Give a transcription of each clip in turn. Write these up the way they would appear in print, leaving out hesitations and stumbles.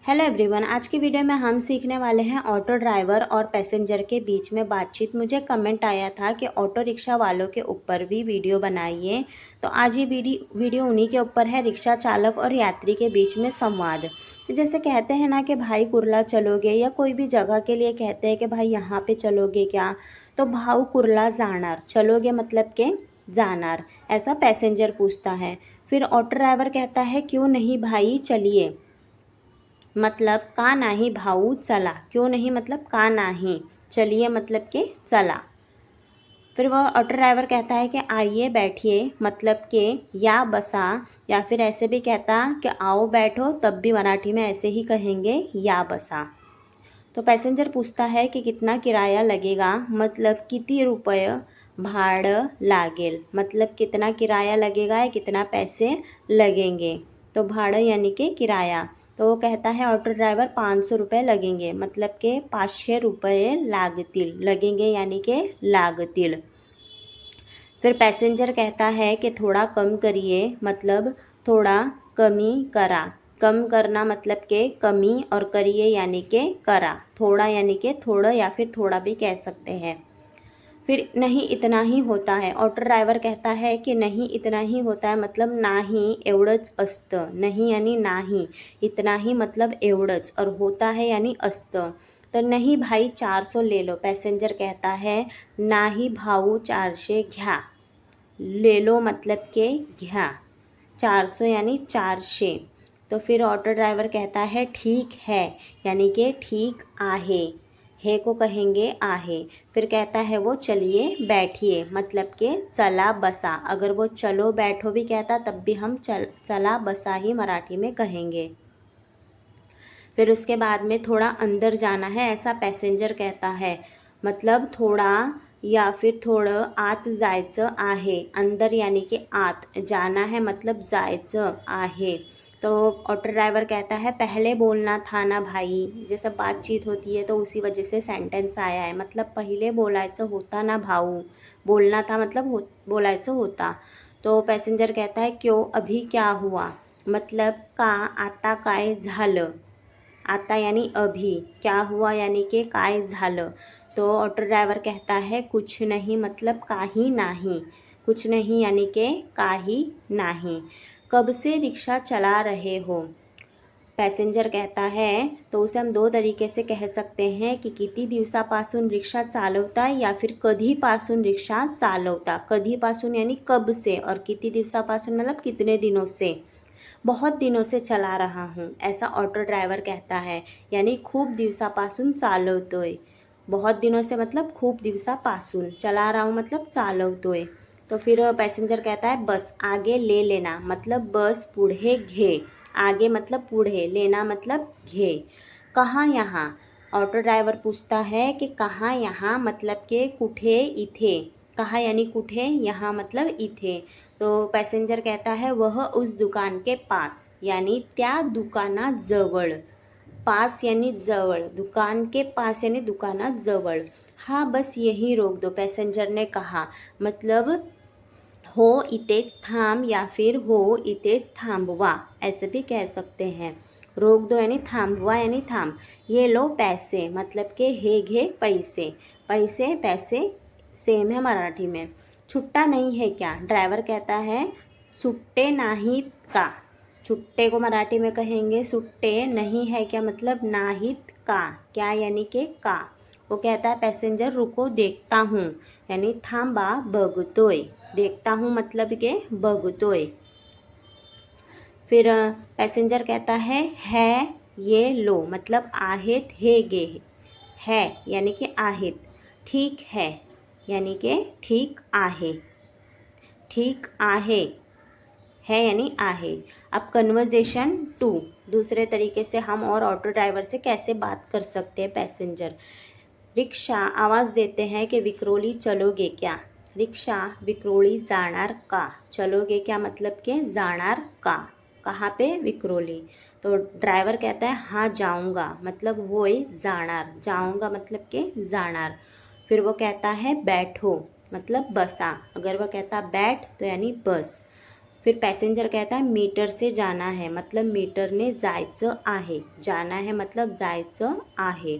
Hello everyone, आज की video में हम सीखने वाले हैं ऑटो ड्राइवर और पैसेंजर के बीच में बातचीत। मुझे कमेंट आया था कि ऑटो रिक्शा वालों के ऊपर भी वीडियो बनाइए, तो आज ये वीडियो उन्हीं के ऊपर है, रिक्शा चालक और यात्री के बीच में संवाद। जैसे कहते हैं ना कि भाई कुर्ला चलोगे, या कोई भी जगह के लिए कहते हैं कि भाई यहाँ पे चलोगे क्या, तो भाऊ कुर्ला जाणार, चलोगे मतलब के जाणार, ऐसा पैसेंजर पूछता है। फिर ऑटो ड्राइवर कहता है क्यों नहीं भाई चलिए, मतलब का नाही भाऊ चला, क्यों नहीं मतलब का नाही, चलिए मतलब कि चला। फिर वह ऑटो ड्राइवर कहता है कि आइए बैठिए, मतलब कि या बसा, या फिर ऐसे भी कहता कि आओ बैठो, तब भी मराठी में ऐसे ही कहेंगे या बसा। तो पैसेंजर पूछता है कि कितना किराया लगेगा, मतलब किती रुपये भाड़ं लागेल, मतलब कितना किराया लगेगा या कितना पैसे लगेंगे। तो भाड़ं यानी कि किराया। तो वो कहता है ऑटो ड्राइवर 500 रुपये लगेंगे, मतलब के 500 रुपये लागतील, लगेंगे यानी कि लागतील। फिर पैसेंजर कहता है कि थोड़ा कम करिए, मतलब थोड़ा कमी करा। कम करना मतलब के कमी, और करिए यानी के करा, थोड़ा यानी के थोड़ा, या फिर थोड़ा भी कह सकते हैं। फिर नहीं इतना ही होता है, ऑटो ड्राइवर कहता है कि नहीं इतना ही होता है, मतलब नाही एवढंच असतं, नहीं यानी नाही, इतना ही मतलब एवढंच, और होता है यानी असतं। तो नहीं भाई 400 ले लो, पैसेंजर कहता है नाही भाऊ 400 घ्या, ले लो मतलब के घ्या, 400 यानी 400। तो फिर ऑटो ड्राइवर कहता है ठीक है, यानी कि ठीक आहे, है को कहेंगे आहे। फिर कहता है वो चलिए बैठिए, मतलब कि चला बसा। अगर वो चलो बैठो भी कहता तब भी हम चला बसा ही मराठी में कहेंगे। फिर उसके बाद में थोड़ा अंदर जाना है, ऐसा पैसेंजर कहता है, मतलब थोड़ा या फिर थोडं आत जायचं आहे, अंदर यानी कि आत, जाना है मतलब जायचं आहे। तो ऑटो ड्राइवर कहता है पहले बोलना था ना भाई, जैसे बातचीत होती है तो उसी वजह से सेंटेंस आया है, मतलब पहिले बोलायचं होता ना भाऊ, बोलना था मतलब बोलायचं होता। तो पैसेंजर कहता है क्यों, अभी क्या हुआ, मतलब का आता काय झालं, आता यानी अभी, क्या हुआ यानी कि काय झालं। तो ऑटो ड्राइवर कहता है कुछ नहीं, मतलब काही नाही, कुछ नहीं यानी कि काही नाही। कब से रिक्शा चला रहे हो, पैसेंजर कहता है, तो उसे हम दो तरीके से कह सकते हैं कि किती दिवसापासून रिक्शा चालवता, या फिर कधीपासून रिक्शा चालवता। कधीपासून यानी कब से, और किती दिवसापासून मतलब कितने दिनों से। बहुत दिनों से चला रहा हूँ, ऐसा ऑटो ड्राइवर कहता है, यानी खूप दिवसापासून चालवतोय। बहुत दिनों से मतलब खूप दिवसापासून, चला रहा हूँ मतलब चालवतोय। तो फिर पैसेंजर कहता है बस आगे ले लेना, मतलब बस पुढे घे, आगे मतलब पुढे, लेना मतलब घे। कहाँ यहाँ, ऑटो ड्राइवर पूछता है कि कहाँ यहाँ, मतलब कि कुठे इथे, कहाँ यानी कुठे, यहाँ मतलब इथे। तो पैसेंजर कहता है वह उस दुकान के पास, यानी त्या दुकानाजवळ, पास यानी जवळ, दुकान के पास यानी दुकानाजवळ। हाँ बस यही रोक दो, पैसेंजर ने कहा, मतलब हो इतेच थांब, या फिर हो इतेच थांबवा, ऐसे भी कह सकते हैं। रोक दो यानी थांबवा यानी थांब। ये लो पैसे, मतलब के हे घे पैसे, पैसे पैसे सेम है मराठी में। छुट्टा नहीं है क्या, ड्राइवर कहता है सुट्टे नाहीत का, छुट्टे को मराठी में कहेंगे सुट्टे, नहीं है क्या मतलब नाहीत का, क्या यानी कि का। वो कहता है पैसेंजर रुको देखता हूँ, यानी थांबा बघतोय, देखता हूँ मतलब के बघतोय। फिर पैसेंजर कहता है ये लो, मतलब आहेत हे गे, है यानी कि आहेत, ठीक है यानी कि ठीक आहे, ठीक आहे, है यानी आहे। अब कन्वर्जेशन 2, दूसरे तरीके से हम और ऑटो ड्राइवर से कैसे बात कर सकते हैं पैसेंजर। रिक्शा आवाज़ देते हैं कि विक्रोली चलोगे क्या, रिक्शा विक्रोली जाणार का, चलोगे क्या मतलब के जाणार का, कहाँ पे विक्रोली। तो ड्राइवर कहता है हाँ जाऊँगा, मतलब होय जाणार, जाऊँगा मतलब के जाणार। फिर वो कहता है बैठो, मतलब बसा, अगर वह कहता बैठ तो यानी बस। फिर पैसेंजर कहता है मीटर से जाना है, मतलब मीटरने जायचं आहे, जाना है मतलब जायचं आहे।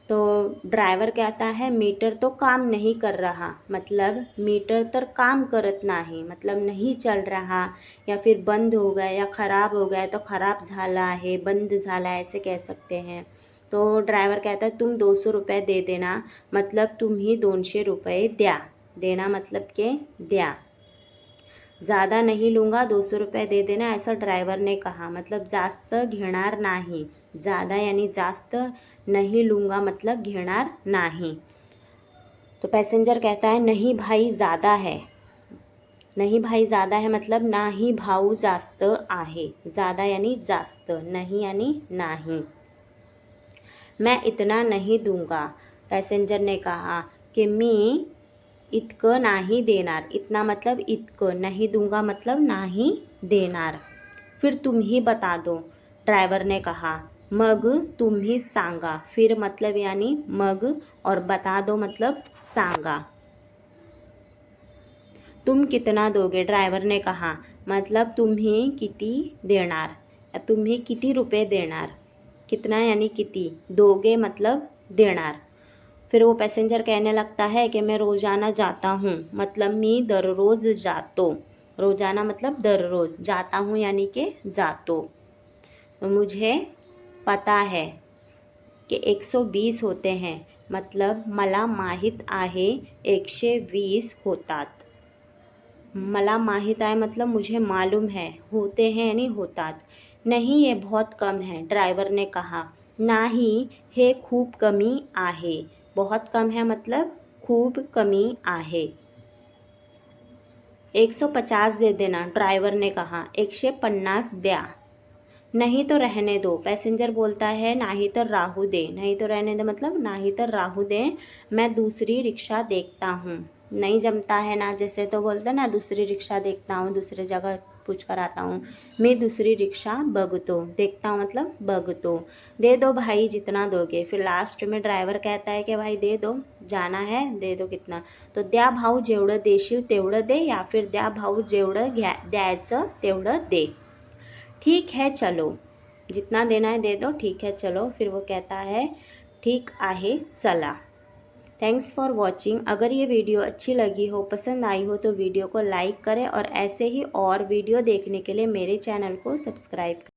तो ड्राइवर कहता है मीटर तो काम नहीं कर रहा, मतलब मीटर तर काम करत नाही, मतलब नहीं चल रहा, या फिर बंद हो गया या ख़राब हो गया, तो ख़राब झाला है, बंद झाला है, ऐसे कह सकते हैं। तो ड्राइवर कहता है तुम 200 रुपये दे देना, मतलब तुम्ही 200 रुपये द्या, देना मतलब के द्या। ज़्यादा नहीं लूँगा, 200 रुपये दे देना, ऐसा ड्राइवर ने कहा, मतलब जास्त घेणार नाही, ज़्यादा यानी जास्त, नहीं लूँगा मतलब घेणार नाही। तो पैसेंजर कहता है नहीं भाई ज़्यादा है, नहीं भाई ज़्यादा है मतलब नाही भाऊ जास्त आहे, ज़्यादा यानी जास्त, नहीं यानी नाही। मैं इतना नहीं दूंगा, पैसेंजर ने कहा कि मी इतकं नाही देणार, इतना मतलब इतकं, नहीं दूंगा मतलब नाही देणार। फिर तुम ही बता दो, ड्राइवर ने कहा, मग तुम्ही सांगा, फिर मतलब यानी मग, और बता दो मतलब सांगा। तुम कितना दोगे, ड्राइवर ने कहा, मतलब तुम्ही किती देणार, तुम्ही किती रुपये देणार, कितना यानी किती, दोगे मतलब देणार। फिर वो पैसेंजर कहने लगता है कि मैं रोज़ाना जाता हूँ, मतलब मी दररोज़ जातो, रोज़ाना मतलब दररोज़, जाता हूँ यानी कि जातो। तो मुझे पता है कि 120 होते हैं, मतलब मला माहीत आहे 120 होतात। मला माहीत आहे मतलब मुझे मालूम है, होते हैं यानी होतात। नहीं ये बहुत कम है, ड्राइवर ने कहा, नाही हे खूप कमी आहे, बहुत कम है मतलब खूब कमी आहे। 150 दे देना, ड्राइवर ने कहा, 150 द्या। नहीं तो रहने दो, पैसेंजर बोलता है नाही तो राहू दे, नहीं तो रहने दे मतलब नाही तो राहू दे, मैं दूसरी रिक्शा देखता हूँ। नहीं जमता है ना जैसे तो बोलते ना दूसरी रिक्शा देखता हूँ, दूसरी जगह पूछ कर आता हूँ। मैं दूसरी रिक्शा बघतो, देखता हूँ मतलब बघतो। दे दो भाई जितना दोगे, फिर लास्ट में ड्राइवर कहता है कि भाई दे दो, जाना है दे दो कितना। तो द्या भाऊ जेवढं देशील तेवढं दे, या फिर द्या भाऊ जेवढं द्यायचं तेवढं दे। ठीक है चलो, जितना देना है दे दो, ठीक है चलो। फिर वो कहता है ठीक आहे चला। Thanks for watching. अगर ये वीडियो अच्छी लगी हो, पसंद आई हो, तो वीडियो को लाइक करें और ऐसे ही और वीडियो देखने के लिए मेरे चैनल को सब्सक्राइब करें।